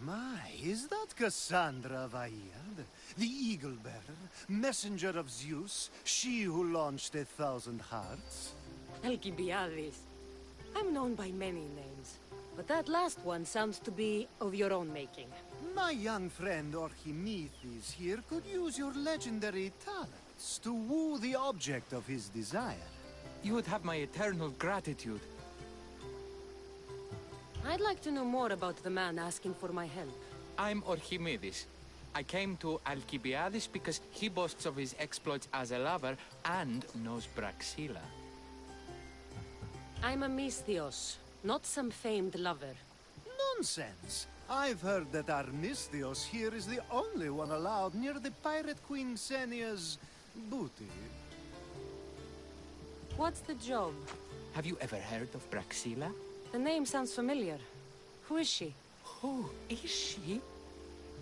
My, is that Cassandra of Aiad? The Eagle-Bearer, messenger of Zeus, she who launched 1,000 hearts? Alcibiades. I'm known by many names, but that last one sounds to be of your own making. My young friend Archimedes here could use your legendary talents to woo the object of his desire. You would have my eternal gratitude. I'd like to know more about the man asking for my help. I'm Archimedes. I came to Alcibiades because he boasts of his exploits as a lover and knows Praxilla. I'm a Misthios, not some famed lover. Nonsense! I've heard that our Misthios here is the only one allowed near the pirate queen Xenia's booty. What's the job? Have you ever heard of Praxilla? The name sounds familiar. Who is she? Who is she?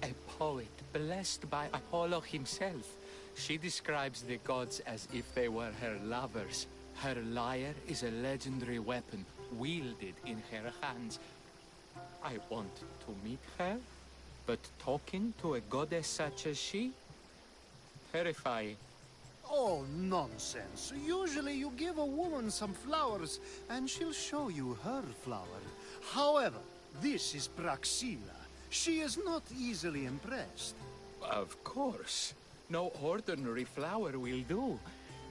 A poet blessed by Apollo himself. She describes the gods as if they were her lovers. Her lyre is a legendary weapon, wielded in her hands. I want to meet her, but talking to a goddess such as she? Terrifying. Oh, nonsense. Usually you give a woman some flowers, and she'll show you her flower. However, this is Praxilla. She is not easily impressed. Of course. No ordinary flower will do.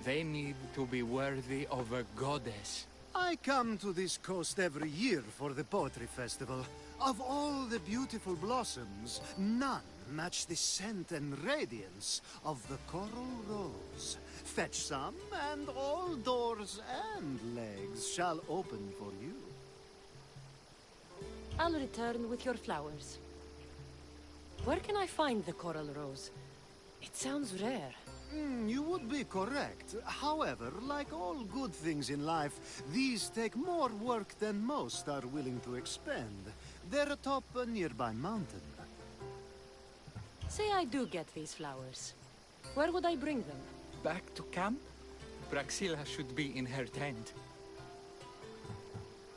They need to be worthy of a goddess. I come to this coast every year for the Poetry Festival. Of all the beautiful blossoms, none match the scent and radiance of the coral rose. Fetch some, and all doors and legs shall open for you. I'll return with your flowers. Where can I find the coral rose? It sounds rare. You would be correct. However, like all good things in life, these take more work than most are willing to expend. They're atop a nearby mountain. Say I do get these flowers. Where would I bring them? Back to camp? Praxilla should be in her tent.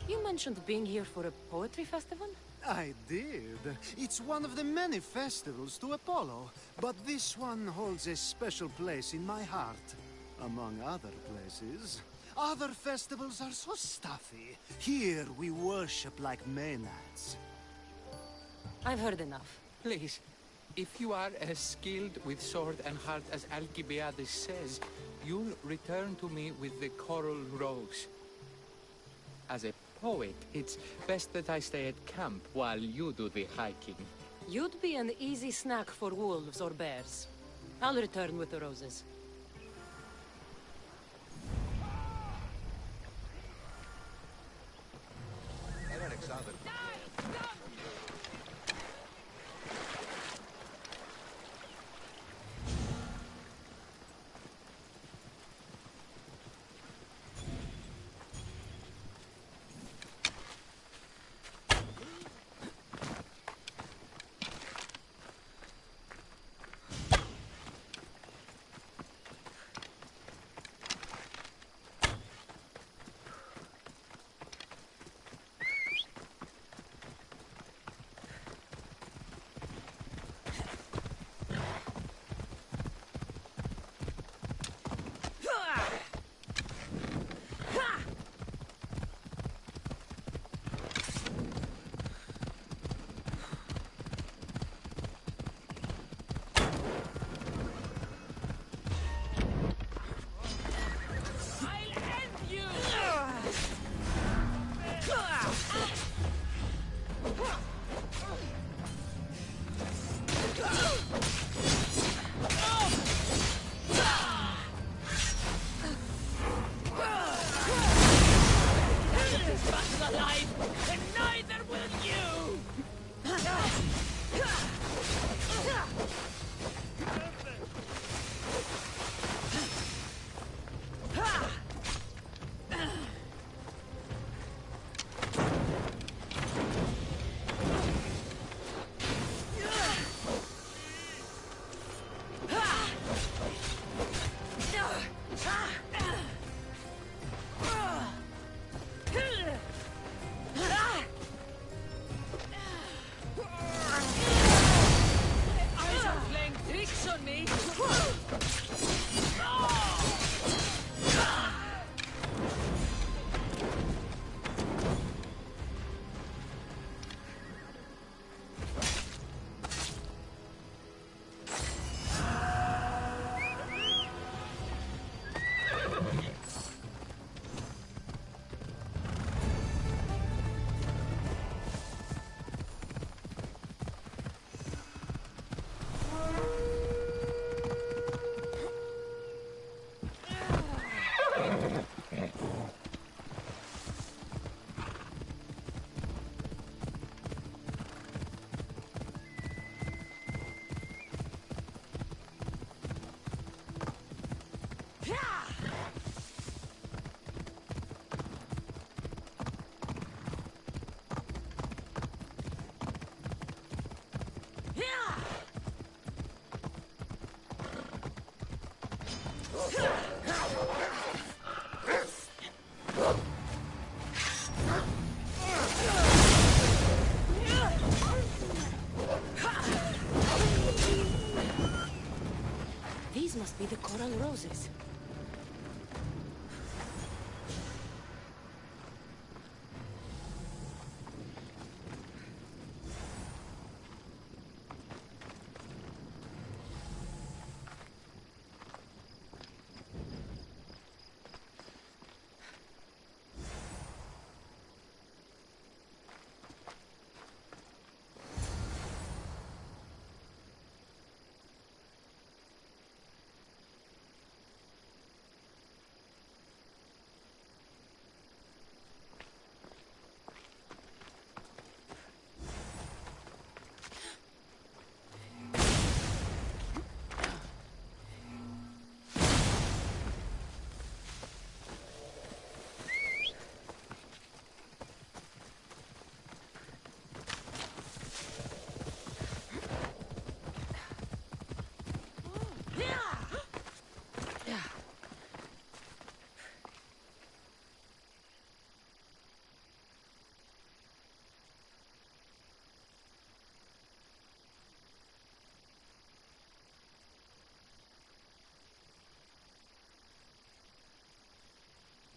You mentioned being here for a poetry festival? I did. It's one of the many festivals to Apollo, but this one holds a special place in my heart, among other places. Other festivals are so stuffy. Here we worship like Maenads. I've heard enough. Please, if you are as skilled with sword and heart as Alcibiades says, you'll return to me with the coral rose. As a poet, it's best that I stay at camp while you do the hiking. You'd be an easy snack for wolves or bears. I'll return with the roses. roses.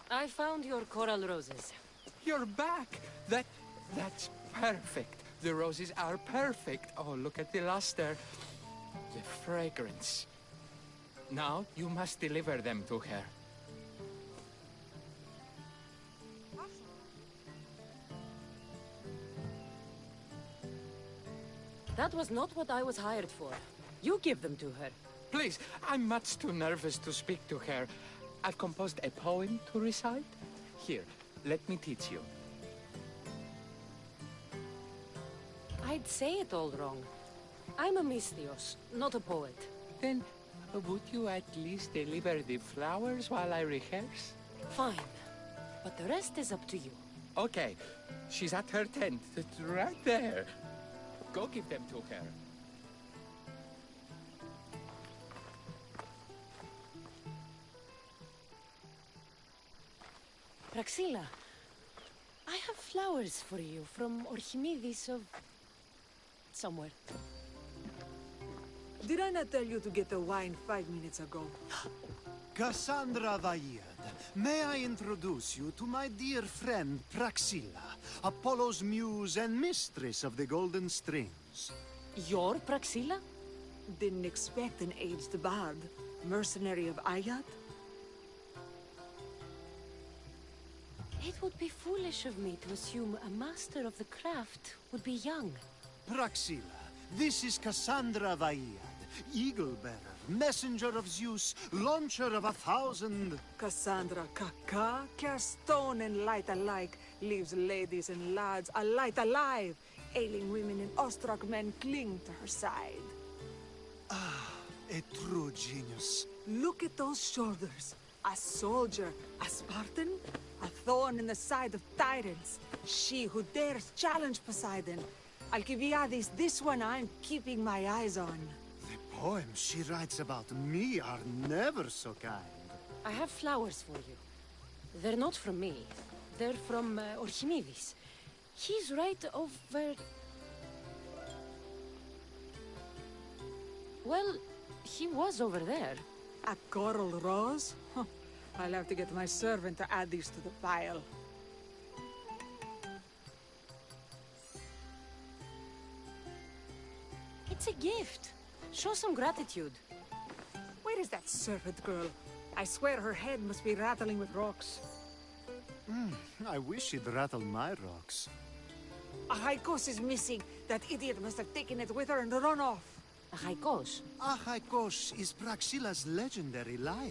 I found your coral roses. You're back! That's perfect. The roses are perfect. Oh, look at the luster. The fragrance. Now, you must deliver them to her. That was not what I was hired for. You give them to her. Please, I'm much too nervous to speak to her. I've composed a poem to recite. Here, let me teach you. I'd say it all wrong. I'm a mystios, not a poet. Then, would you at least deliver the flowers while I rehearse? Fine. But the rest is up to you. Okay. She's at her tent. It's right there. Go give them to her. Praxilla, I have flowers for you from Archimedes of... somewhere. Did I not tell you to get the wine 5 minutes ago? Cassandra Vaiad, may I introduce you to my dear friend Praxilla, Apollo's muse and mistress of the Golden Strings. You're Praxilla? Didn't expect an aged bard. Mercenary of Ayat? It would be foolish of me to assume a master of the craft would be young. Praxilla, this is Cassandra Vaiad, Eagle-bearer, messenger of Zeus, launcher of 1,000... Cassandra Kaka, cast stone and light alike, leaves ladies and lads alight alive. Ailing women and awestruck men cling to her side. Ah, a true genius. Look at those shoulders. A soldier, a Spartan, a thorn in the side of tyrants. She who dares challenge Poseidon. Alcibiades, this one I'm keeping my eyes on. The poems she writes about me are never so kind. I have flowers for you. They're not from me. They're from Archimedes. He's right over... Well, he was over there. A coral rose? Huh. I'll have to get my servant to add these to the pile. It's a gift. Show some gratitude. Where is that servant girl? I swear her head must be rattling with rocks. I wish she'd rattle my rocks. A Haikos is missing. That idiot must have taken it with her and run off. A haikos. Achaikos is Praxilla's legendary lyre.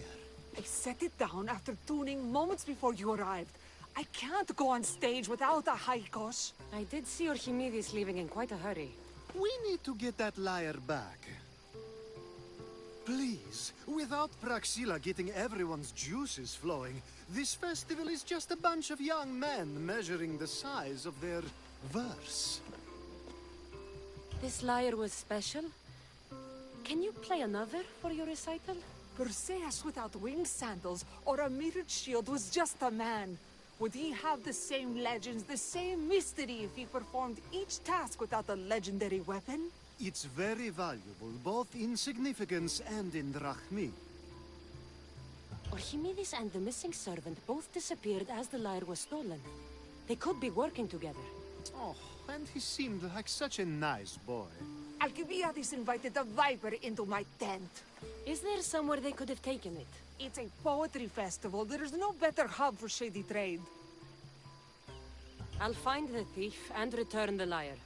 I set it down after tuning moments before you arrived. I can't go on stage without a Haikos. I did see Archimedes leaving in quite a hurry. We need to get that lyre back. Please, without Praxilla getting everyone's juices flowing, this festival is just a bunch of young men measuring the size of their verse. This lyre was special. Can you play another for your recital? Perseus without winged sandals or a mirrored shield was just a man. Would he have the same legends, the same mystery if he performed each task without a legendary weapon? It's very valuable, both in significance and in drachmi. Archimedes and the missing servant both disappeared as the lyre was stolen. They could be working together. Oh, and he seemed like such a nice boy. Alcibiades invited a viper into my tent. Is there somewhere they could have taken it? It's a poetry festival. There is no better hub for shady trade. I'll find the thief and return the lyre.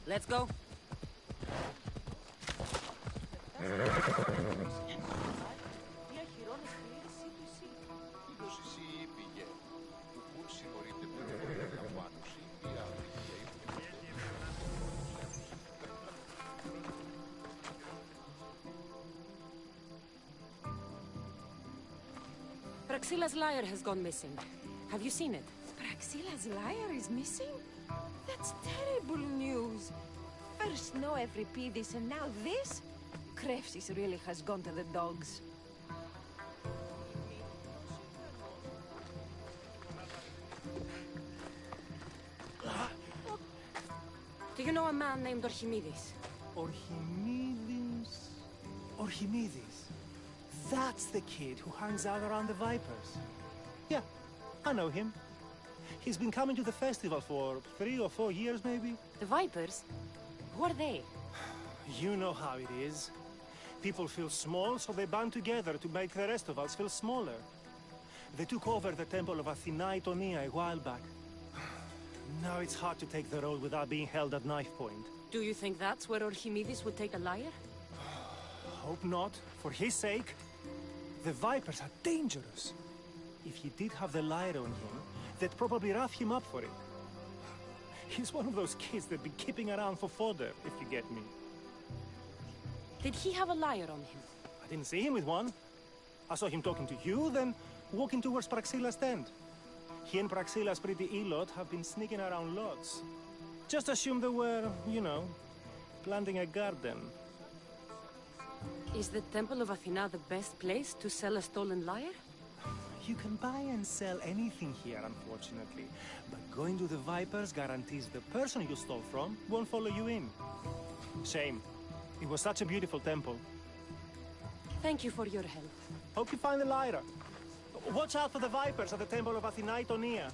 Let's go. Praxilla's lyre has gone missing. Have you seen it? Praxilla's lyre is missing? That's terrible news. First no Euripides and now this? Crepsis really has gone to the dogs. Do you know a man named Archimedes? Archimedes? Archimedes? That's the kid who hangs out around the Vipers. Yeah, I know him. He's been coming to the festival for 3 or 4 years, maybe. The Vipers? Who are they? You know how it is. People feel small, so they band together to make the rest of us feel smaller. They took over the temple of Athena Itonia a while back. Now it's hard to take the role without being held at knife point. Do you think that's where Archimedes would take a lyre? Hope not. For his sake. The Vipers are dangerous. If he did have the lyre on him, they'd probably rough him up for it. He's one of those kids that'd be keeping around for fodder, if you get me. Did he have a lyre on him? I didn't see him with one. I saw him talking to you, then walking towards Praxilla's tent. He and Praxilla's pretty elot have been sneaking around lots. Just assume they were, you know, planting a garden. Is the Temple of Athena the best place to sell a stolen lyre? You can buy and sell anything here, unfortunately. But going to the Vipers guarantees the person you stole from won't follow you in. Shame. It was such a beautiful temple. Thank you for your help. Hope you find the Lyra. Watch out for the Vipers at the Temple of Athena Tonia.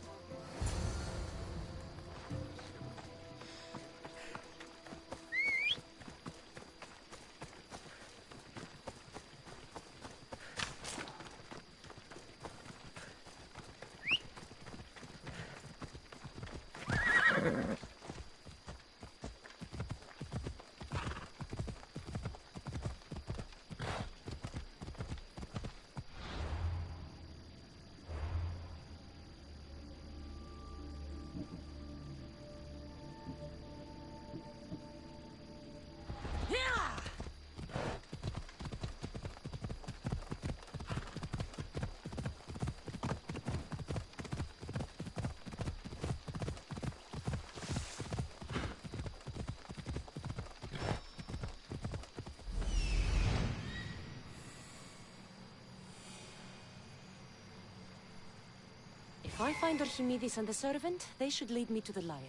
If I find Archimedes and the servant, they should lead me to the lyre.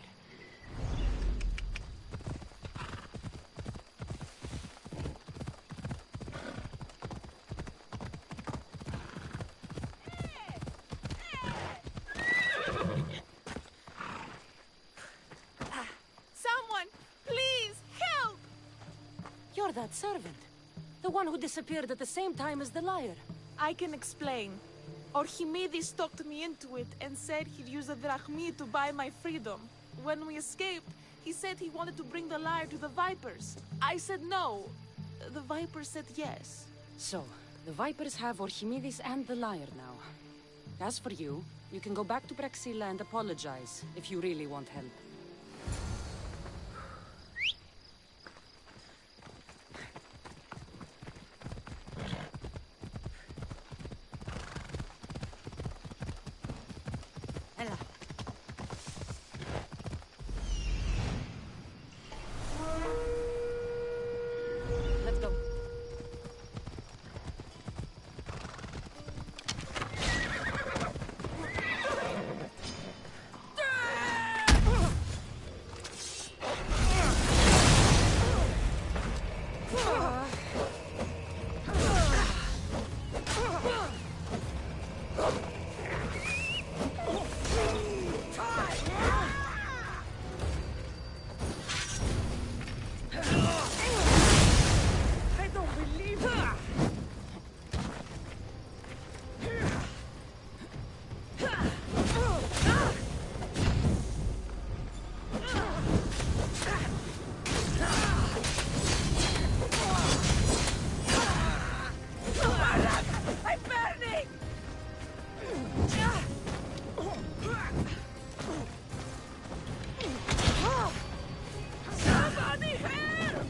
Someone, please, help! You're that servant. The one who disappeared at the same time as the lyre. I can explain. Archimedes talked me into it and said he'd use the drachmi to buy my freedom. When we escaped, he said he wanted to bring the lyre to the Vipers. I said no. The Vipers said yes. So, the Vipers have Archimedes and the lyre now. As for you, you can go back to Praxilla and apologize if you really want help. Let's go. I don't believe it. I'm burning! Somebody help!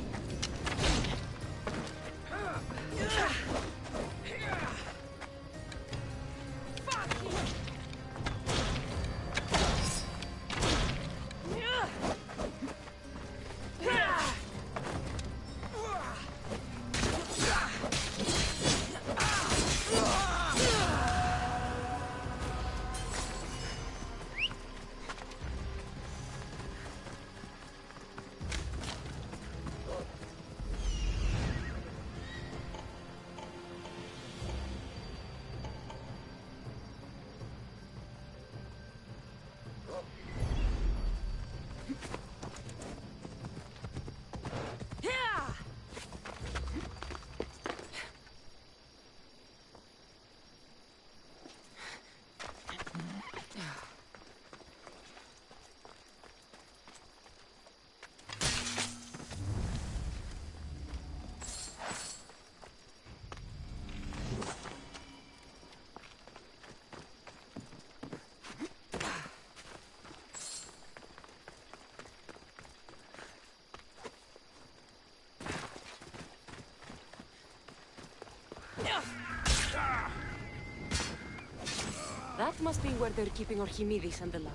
That must be where they're keeping Archimedes and the lyre.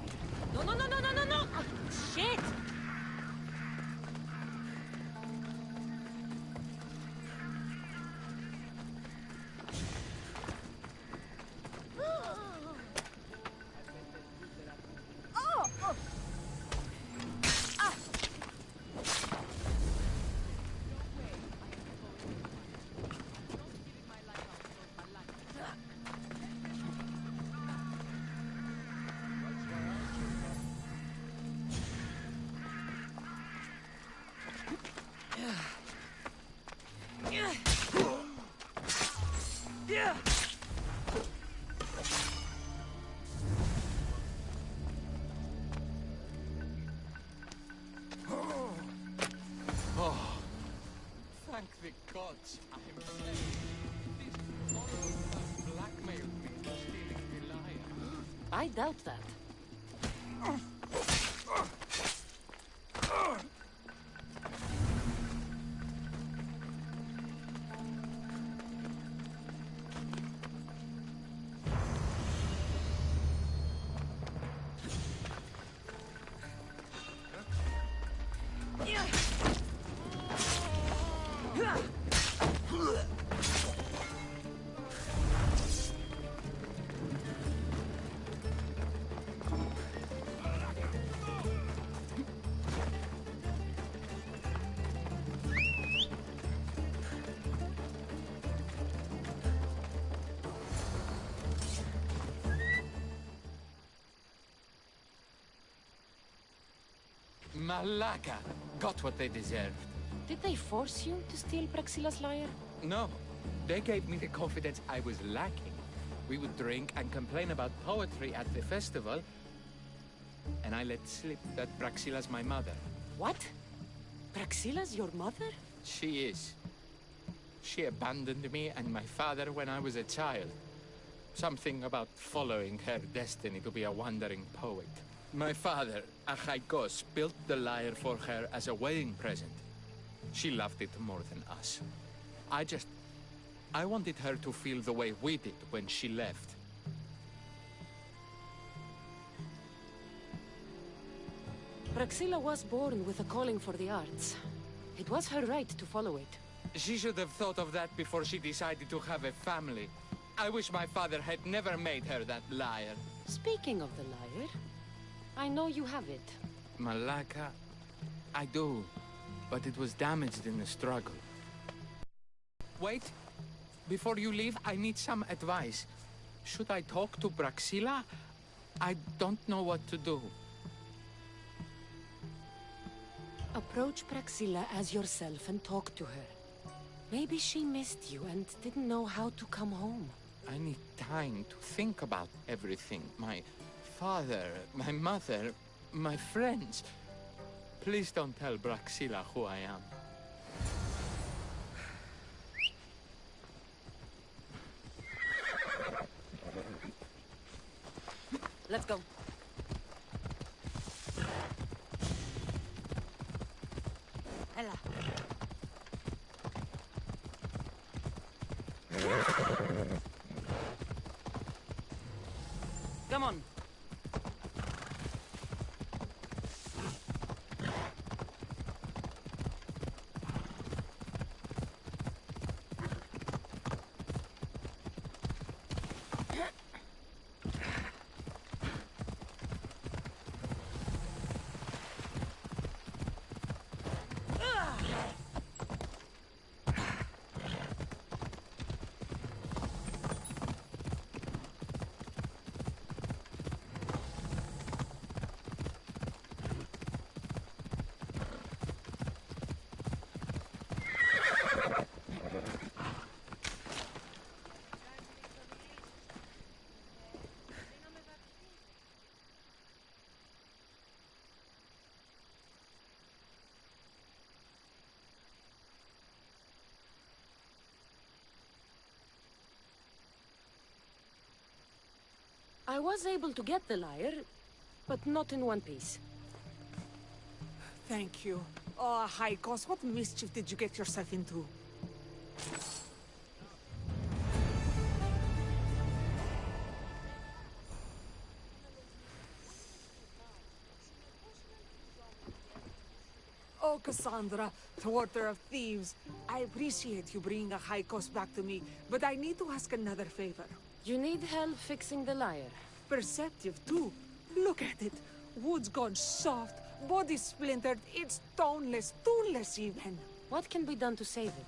No, no, no, no, no, no, no! Ah, shit! gods, I'm slain. This horrible man blackmailed me for stealing the lyre. I doubt that. Malaka got what they deserved. Did they force you to steal Praxila's lyre? No, they gave me the confidence I was lacking. We would drink and complain about poetry at the festival, and I let slip that Praxila's my mother. What? Praxila's your mother? She is. She abandoned me and my father when I was a child. Something about following her destiny to be a wandering poet. My father, Achaikos, built the lyre for her as a wedding present. She loved it more than us. I wanted her to feel the way we did when she left. Praxila was born with a calling for the arts. It was her right to follow it. She should have thought of that before she decided to have a family. I wish my father had never made her that lyre. Speaking of the lyre, I know you have it. Malaka, I do, but it was damaged in the struggle. Wait, before you leave, I need some advice. Should I talk to Praxila? I don't know what to do. Approach Praxila as yourself and talk to her. Maybe she missed you and didn't know how to come home. I need time to think about everything. My father, my mother, my friends. Please don't tell Praxila who I am. Let's go. Ella. Come on. I was able to get the lyre, but not in one piece. Thank you. Oh, Haikos, what mischief did you get yourself into? Oh, Cassandra, thwarter of thieves. I appreciate you bringing a Haikos back to me, but I need to ask another favor. You need help fixing the lyre. Perceptive, too. Look at it. Wood's gone soft, body splintered, it's toneless, tooless even. What can be done to save it?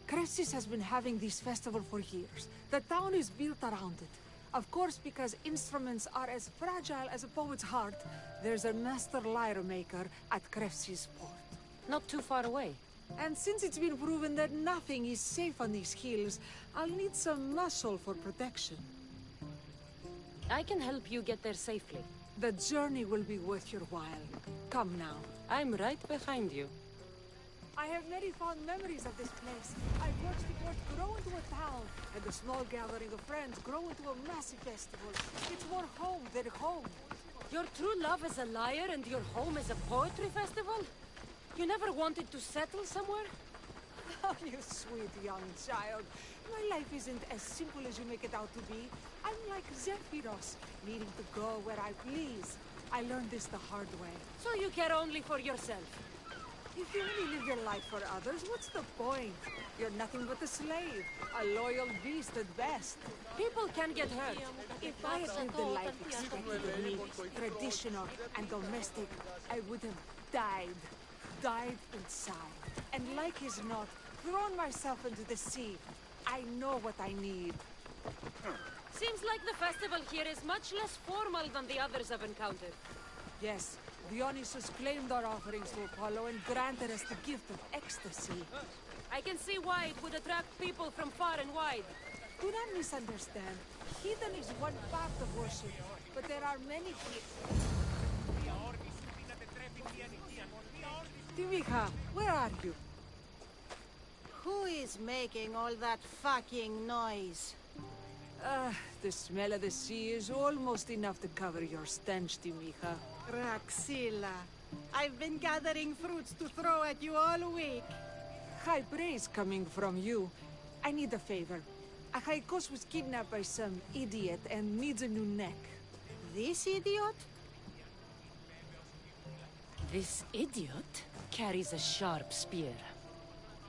Cressis has been having this festival for years. The town is built around it. Of course, because instruments are as fragile as a poet's heart, there's a master lyre maker at Cressis port. Not too far away. And since it's been proven that nothing is safe on these hills, I'll need some muscle for protection. I can help you get there safely. The journey will be worth your while. Come now. I'm right behind you. I have many fond memories of this place. I've watched the port grow into a town, and the small gathering of friends grow into a massive festival. It's more home than home. Your true love is a liar and your home is a poetry festival? You never wanted to settle somewhere? Oh, you sweet young child. My life isn't as simple as you make it out to be. I'm like Zephyros, needing to go where I please. I learned this the hard way. So you care only for yourself? If you only live your life for others, what's the point? You're nothing but a slave, a loyal beast at best. People can get hurt. If I had lived the life expected of me, traditional and domestic, I would have died. Died inside. And like as not, thrown myself into the sea. I know what I need. Seems like the festival here is much less formal than the others I've encountered. Yes, Dionysus claimed our offerings to Apollo and granted us the gift of ecstasy. I can see why it would attract people from far and wide. Do not misunderstand. Heathen is one part of worship, but there are many here. Timiha, where are you? Who is making all that fucking noise? The smell of the sea is almost enough to cover your stench, Timiha. Raxilla, I've been gathering fruits to throw at you all week. High praise coming from you. I need a favor. Achaikos was kidnapped by some idiot and needs a new neck. This idiot? This idiot carries a sharp spear.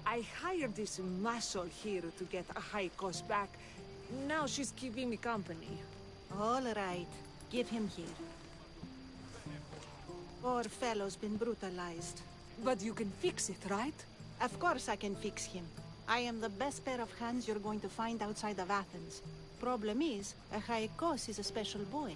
I hired this muscle here to get Achaikos back. Now she's keeping me company. All right, give him here. Poor fellow's been brutalized. But you can fix it, right? Of course I can fix him. I am the best pair of hands you're going to find outside of Athens. Problem is, Achaikos is a special boy.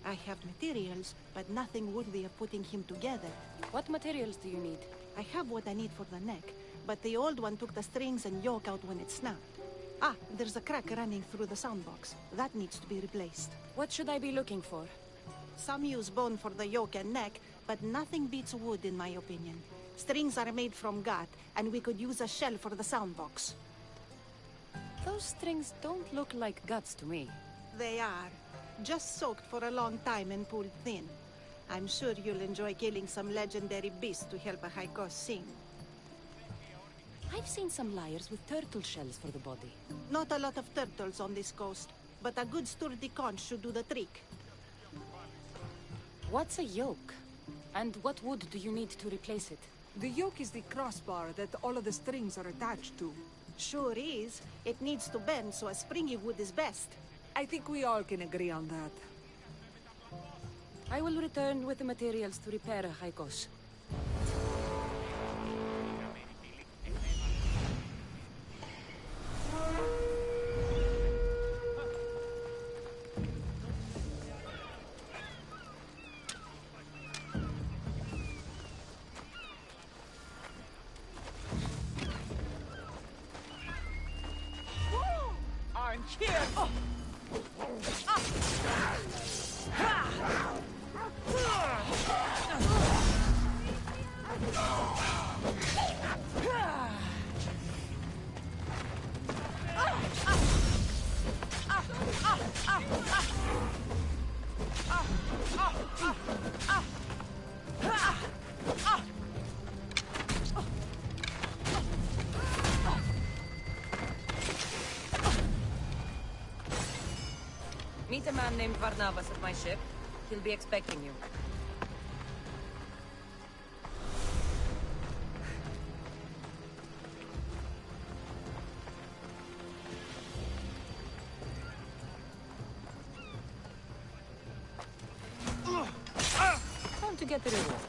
I have materials, but nothing worthy of putting him together. What materials do you need? I have what I need for the neck, but the old one took the strings and yoke out when it snapped. Ah, there's a crack running through the soundbox. That needs to be replaced. What should I be looking for? Some use bone for the yoke and neck, but nothing beats wood in my opinion. Strings are made from gut, and we could use a shell for the soundbox. Those strings don't look like guts to me. They are. Just soaked for a long time and pulled thin. I'm sure you'll enjoy killing some legendary beast to help Achaikos sing. I've seen some liars with turtle shells for the body. Not a lot of turtles on this coast, but a good sturdy conch should do the trick. What's a yoke? And what wood do you need to replace it? The yoke is the crossbar that all of the strings are attached to. Sure is. It needs to bend, so a springy wood is best. I think we all can agree on that. I will return with the materials to repair Achaikos. I'm here! Oh. Meet a man named Varnavas at my ship. He'll be expecting you. Time to get the reward.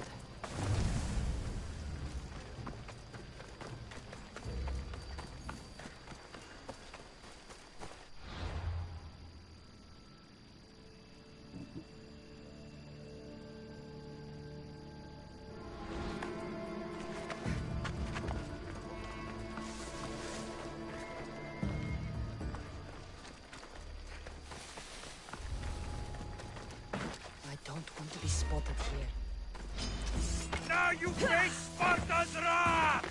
I don't want to be spotted here. Now you face Sparta's wrath!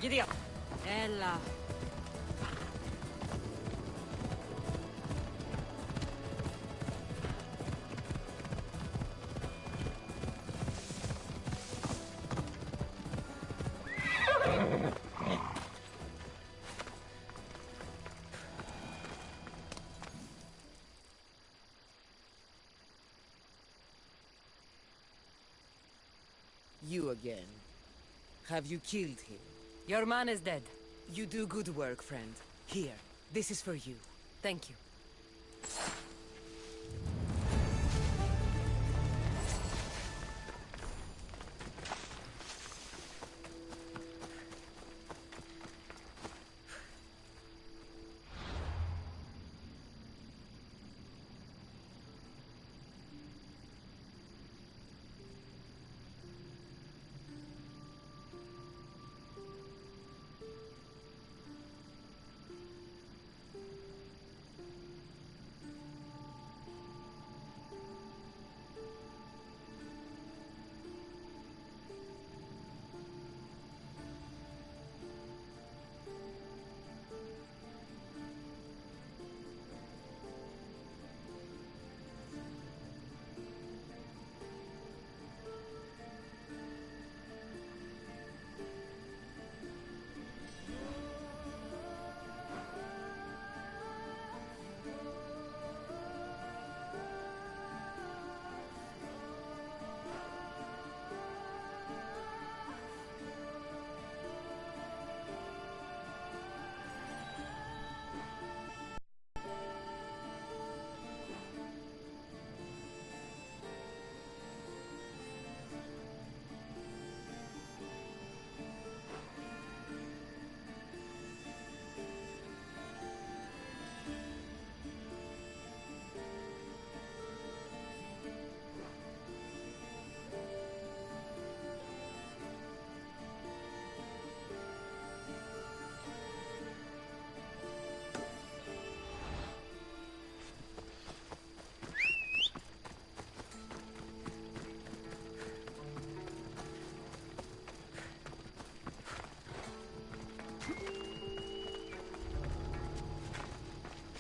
Giddy up. Ella. You again. Have you killed him? Your man is dead. You do good work, friend. Here, this is for you. Thank you.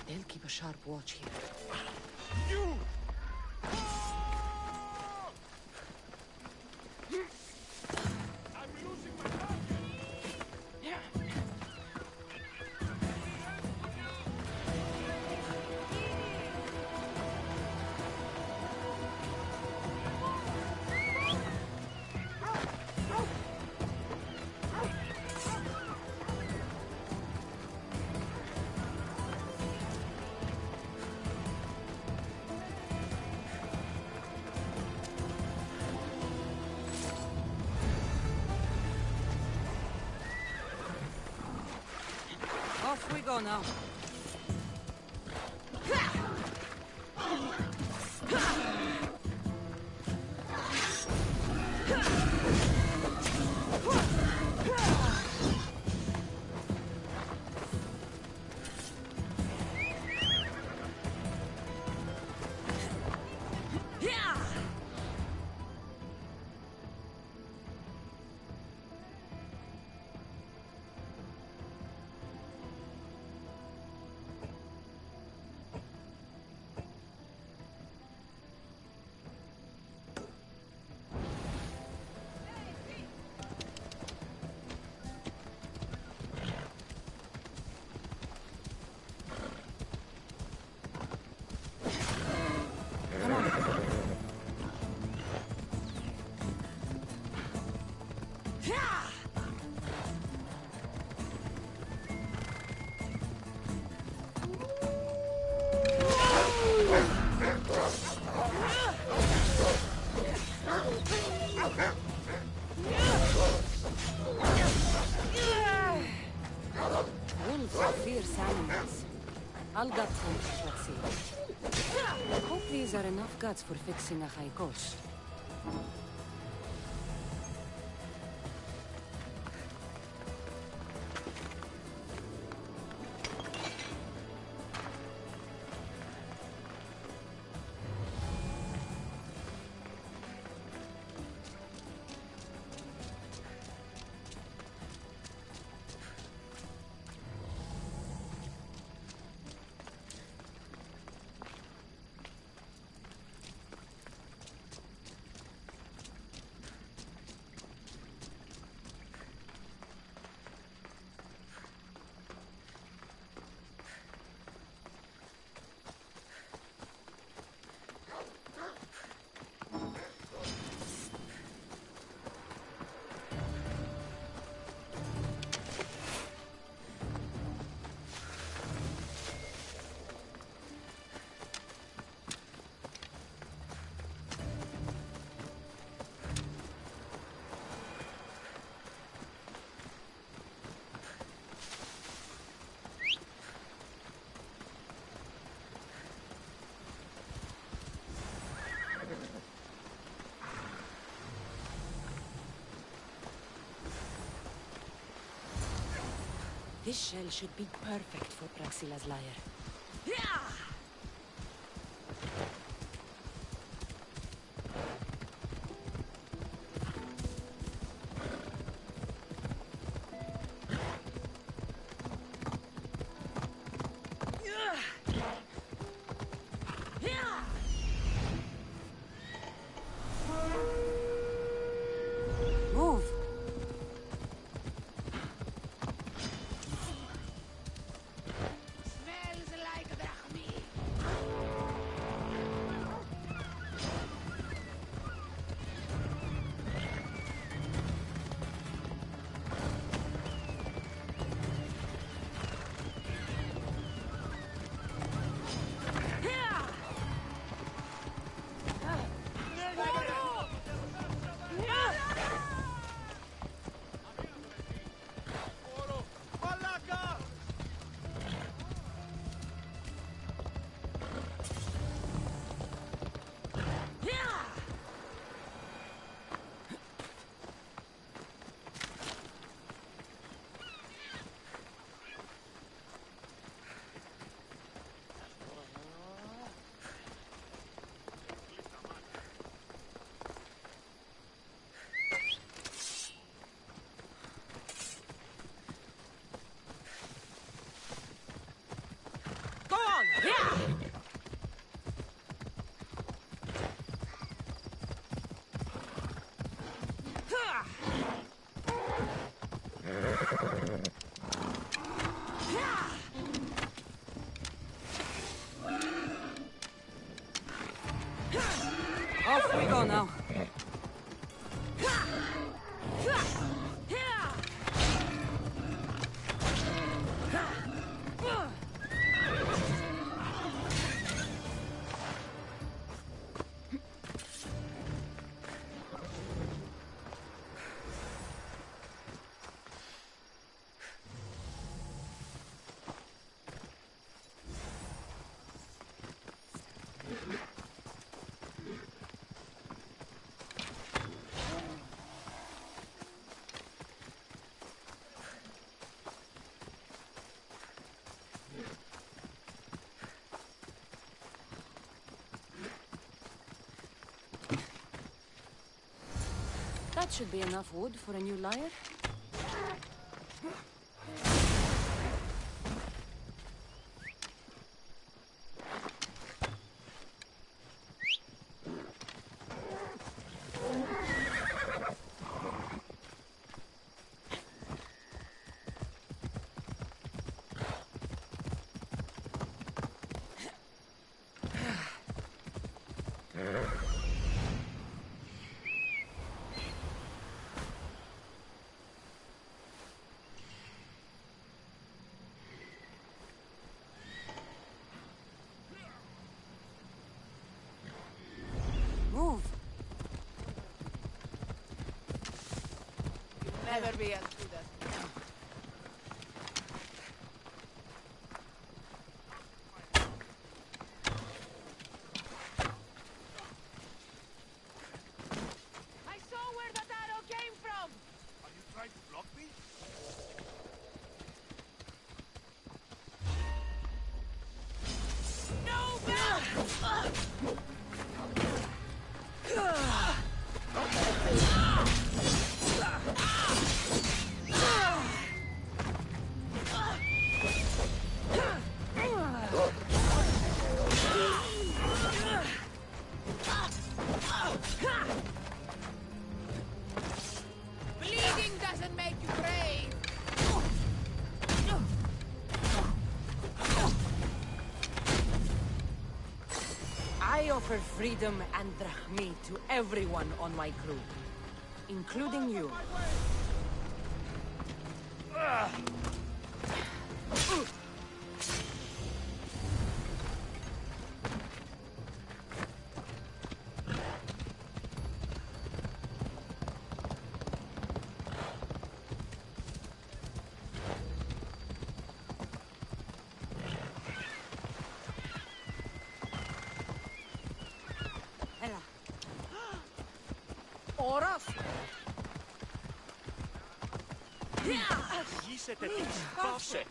They'll keep a sharp watch here. You! I'm losing my target! Off we go now. Wolves are fierce animals. I'll gut some, let's see. Hope these are enough guts for fixing a high coast. This shell should be perfect for Praxila's lyre. Move! Off we go now. That should be enough wood for a new lyre. Move! Never be as good as I saw where that arrow came from! Are you trying to block me? No back! Bleeding doesn't make you brave! I offer freedom and drachmi to everyone on my crew, including you. Oros. Σταματήσετε τις πάψε.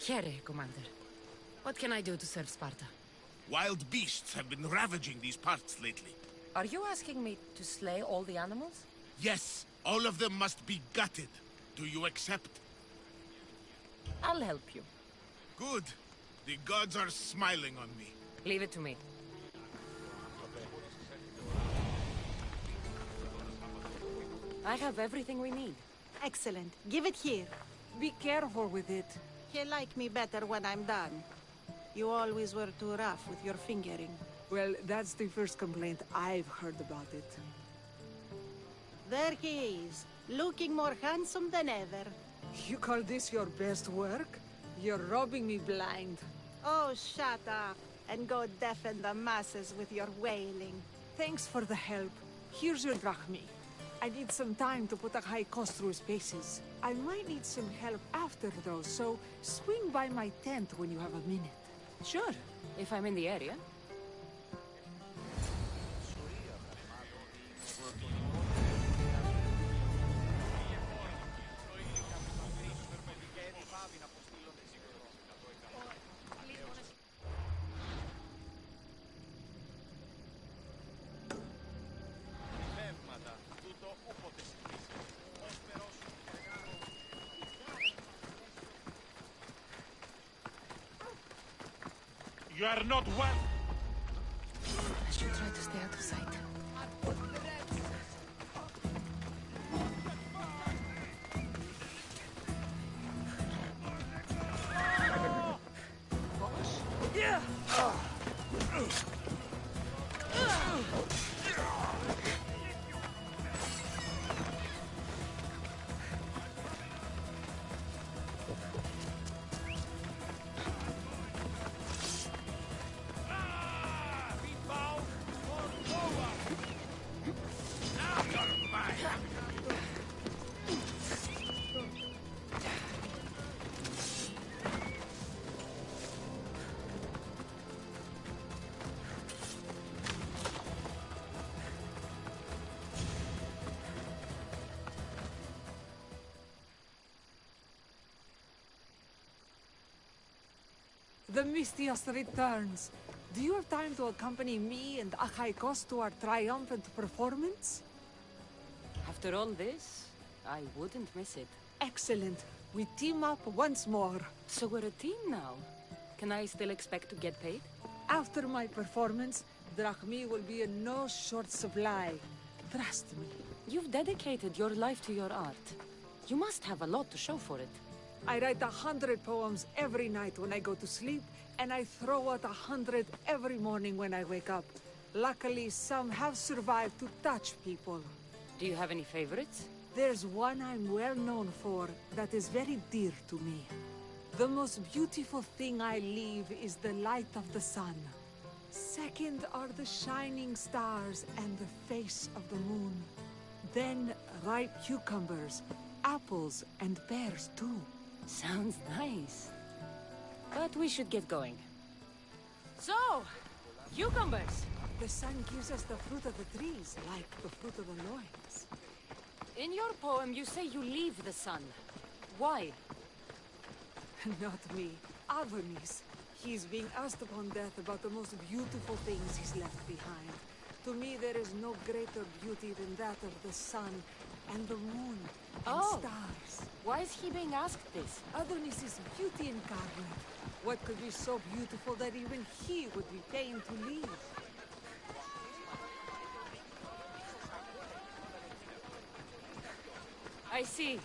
Here, Commander. What can I do to serve Sparta? Wild beasts have been ravaging these parts lately. Are you asking me to slay all the animals? Yes, all of them must be gutted. Do you accept? I'll help you. Good. The gods are smiling on me. Leave it to me. I have everything we need. Excellent. Give it here. Be careful with it. He'll like me better when I'm done. You always were too rough with your fingering. Well, that's the first complaint I've heard about it. There he is, looking more handsome than ever. You call this your best work? You're robbing me blind. Oh, shut up, and go deafen the masses with your wailing. Thanks for the help. Here's your drachmi. I need some time to put a high cost through his paces. I might need some help after, though, so swing by my tent when you have a minute. Sure, if I'm in the area. You are not well. I should try to stay out of sight. The Mistios returns. Do you have time to accompany me and Achaikos to our triumphant performance? After all this, I wouldn't miss it. Excellent. We team up once more. So we're a team now. Can I still expect to get paid? After my performance, drachmi will be in no short supply. Trust me. You've dedicated your life to your art. You must have a lot to show for it. I write 100 poems every night when I go to sleep, and I throw out 100 every morning when I wake up. Luckily, some have survived to touch people. Do you have any favorites? There's one I'm well known for that is very dear to me. The most beautiful thing I leave is the light of the sun. Second are the shining stars and the face of the moon. Then ripe cucumbers, apples, and pears too. Sounds nice. But we should get going. So, cucumbers! The sun gives us the fruit of the trees, like the fruit of the loins. In your poem, you say you leave the sun. Why? Not me. Adonis. He's being asked upon death about the most beautiful things he's left behind. To me, there is no greater beauty than that of the sun and the moon and stars. Why is he being asked this? Adonis is beauty incarnate. What could be so beautiful that even he would be pained to leave? I see.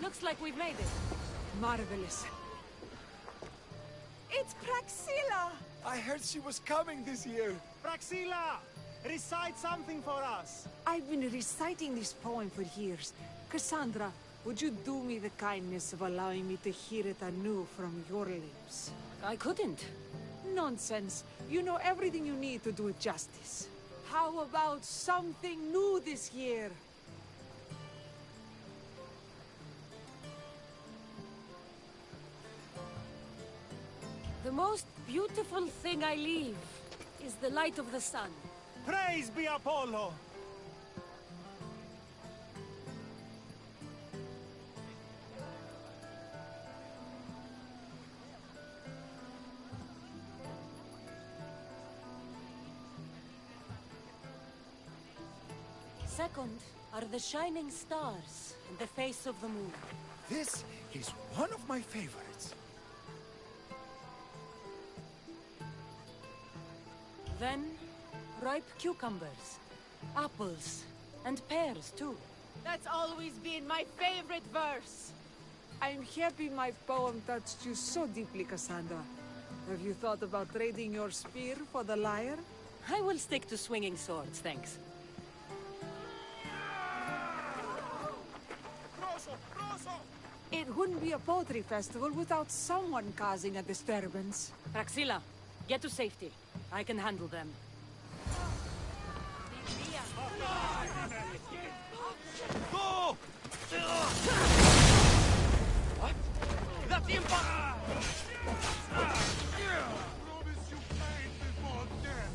Looks like we've made it. Marvelous. It's Praxilla! I heard she was coming this year. Praxilla! Recite something for us. I've been reciting this poem for years. Cassandra, would you do me the kindness of allowing me to hear it anew from your lips? I couldn't. Nonsense. You know everything you need to do it justice. How about something new this year? The most beautiful thing I leave is the light of the sun. Praise be Apollo! Second are the shining stars and the face of the moon. This is one of my favorites. Then, ripe cucumbers, apples, and pears too. That's always been my favorite verse. I'm happy my poem touched you so deeply, Cassandra. Have you thought about trading your spear for the lyre? I will stick to swinging swords, thanks. It wouldn't be a poetry festival without someone causing a disturbance. Praxilla, get to safety. I can handle them. Go! What? That's impossible! Promise you paid before death.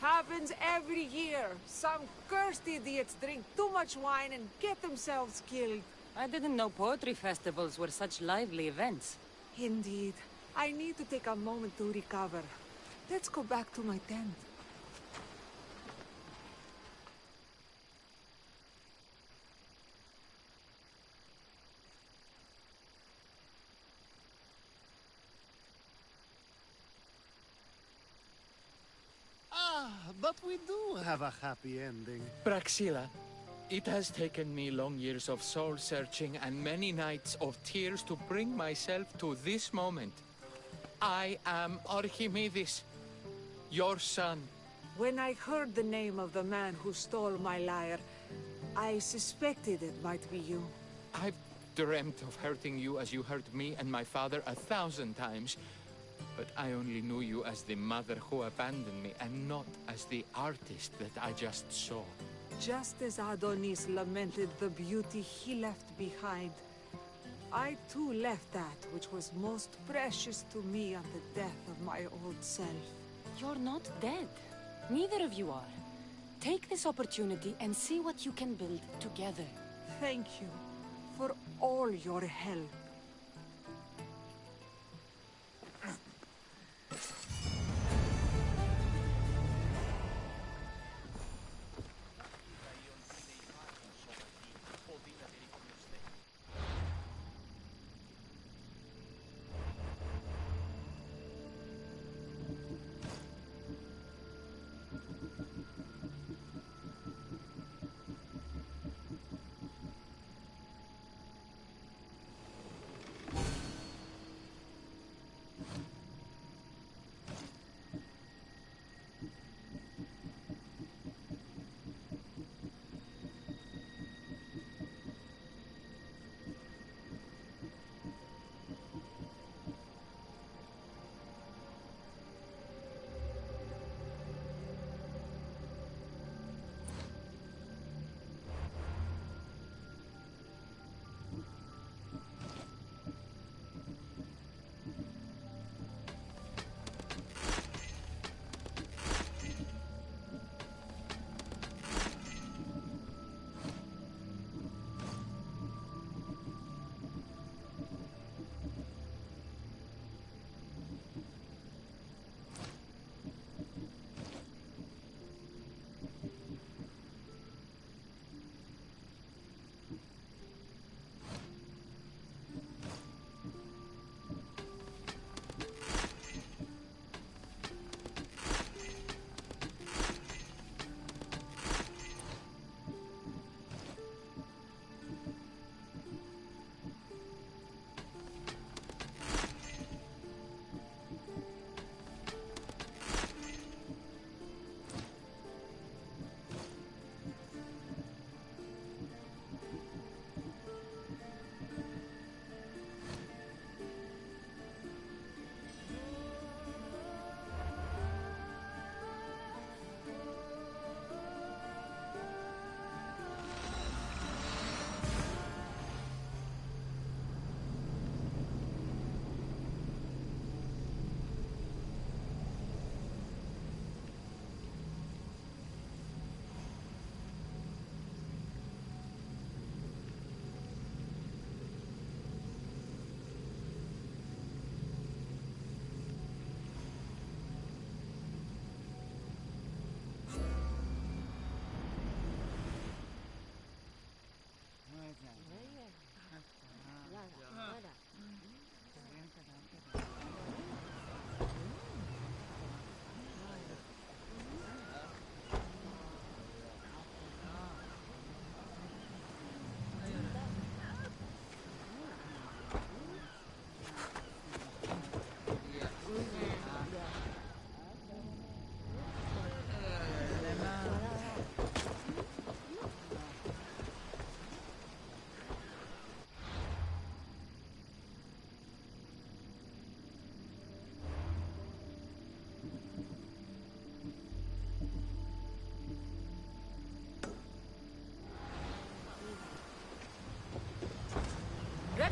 Happens every year. Some cursed idiots drink too much wine and get themselves killed. I didn't know poetry festivals were such lively events. Indeed. I need to take a moment to recover. Let's go back to my tent. But we do have a happy ending. Praxilla, it has taken me long years of soul-searching and many nights of tears to bring myself to this moment. I am Archimedes, your son. When I heard the name of the man who stole my lyre, I suspected it might be you. I've dreamt of hurting you as you hurt me and my father 1,000 times. But I only knew you as the mother who abandoned me, and not as the artist that I just saw. Just as Adonis lamented the beauty he left behind, I too left that which was most precious to me on the death of my old self. You're not dead. Neither of you are. Take this opportunity and see what you can build together. Thank you for all your help.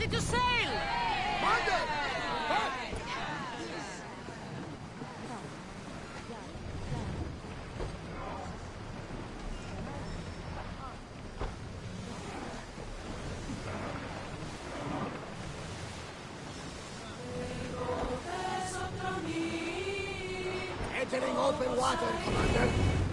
ready to sail! Entering open water, Commander.